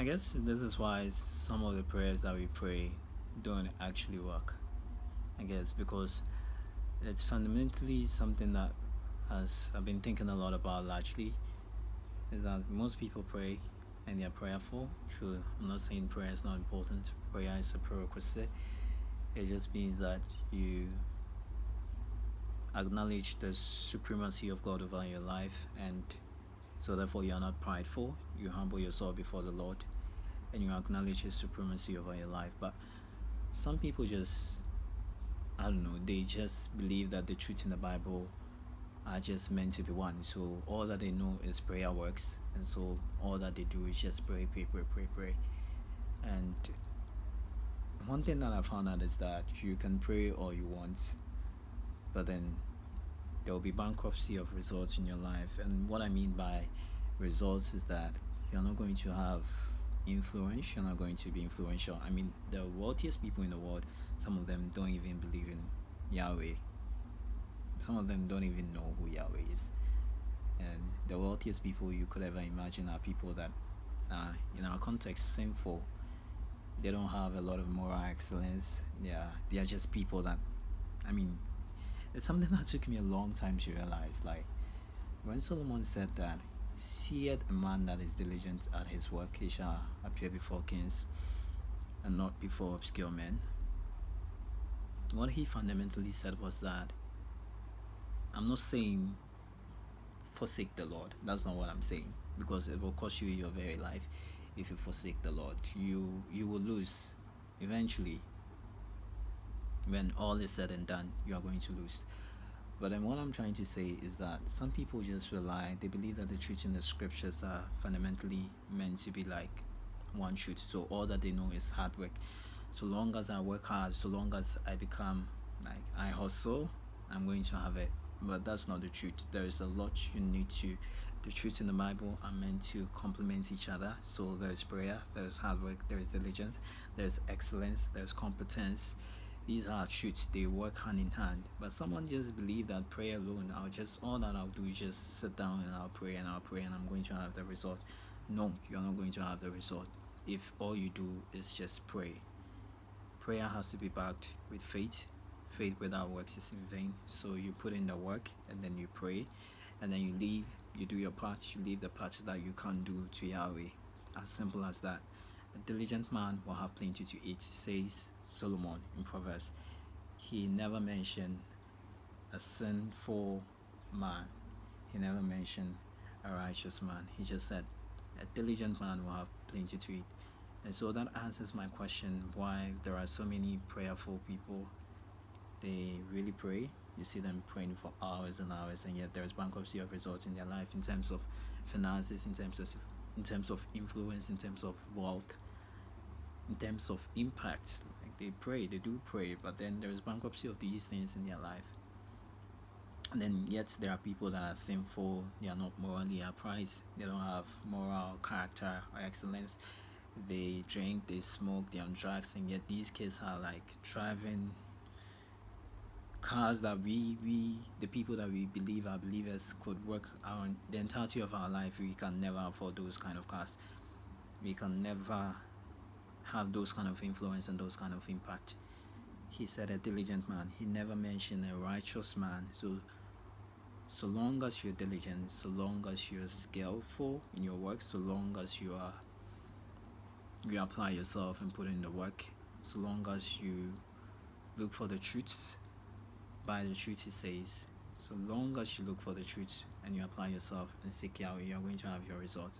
I guess this is why some of the prayers that we pray don't actually work. I guess because it's fundamentally something that has I've been thinking a lot about largely is that most people pray and they're prayerful. True, I'm not saying prayer is not important. Prayer is a prerequisite. It just means that you acknowledge the supremacy of God over your life, and so therefore you are not prideful. You humble yourself before the Lord and you acknowledge His supremacy over your life. But some people just, I don't know, they just believe that the truth in the Bible are just meant to be one. So all that they know is prayer works, and so all that they do is just pray, pray, pray, pray, pray. And one thing that I found out is that you can pray all you want, but then there will be bankruptcy of results in your life. And what I mean by results is that you're not going to have influence, you're not going to be influential. I mean, the wealthiest people in the world, some of them don't even believe in Yahweh. Some of them don't even know who Yahweh is. And the wealthiest people you could ever imagine are people that are, in our context, sinful. They don't have a lot of moral excellence. They are just people that, I mean, it's something that took me a long time to realize. Like, when Solomon said that, seeth a man that is diligent at his work, he shall appear before kings and not before obscure men. What he fundamentally said was that I'm not saying forsake the Lord. That's not what I'm saying, because it will cost you your very life if you forsake the Lord. You will lose eventually. When all is said and done, you are going to lose. But then what I'm trying to say is that some people just rely, they believe that the truth in the scriptures are fundamentally meant to be like one truth. So all that they know is hard work. So long as I work hard, so long as I become like I hustle, I'm going to have it. But that's not the truth. There is a lot you need to. The truth in the Bible are meant to complement each other. So there is prayer, there is hard work, there is diligence, there is excellence, there is competence. These are truths, they work hand in hand. But someone just believe that prayer alone, all that I'll do is just sit down and I'll pray and I'm going to have the result. No, you're not going to have the result if all you do is just pray. Prayer has to be backed with faith. Faith without works is in vain. So you put in the work and then you pray and then you leave, you do your part, you leave the part that you can't do to Yahweh. As simple as that. A diligent man will have plenty to eat, says Solomon in Proverbs. He never mentioned a sinful man. He never mentioned a righteous man. He just said a diligent man will have plenty to eat. And so that answers my question why there are so many prayerful people. They really pray. You see them praying for hours and hours, and yet there is bankruptcy of results in their life in terms of finances, in terms of influence, in terms of wealth, in terms of impact. Like they do pray, but then there is bankruptcy of these things in their life. And then yet there are people that are sinful, they are not morally upright, they don't have moral character or excellence. They drink, they smoke, they're on drugs, and yet these kids are like driving cars that the people that we believe are believers could work on the entirety of our life. We can never afford those kind of cars. We can never have those kind of influence and those kind of impact. He said a diligent man. He never mentioned a righteous man. So long as you're diligent, so long as you're skillful in your work, so long as you apply yourself and put in the work, so long as you look for the truths, by the truth he says, so long as you look for the truth and you apply yourself and seek Yahweh, you're going to have your result.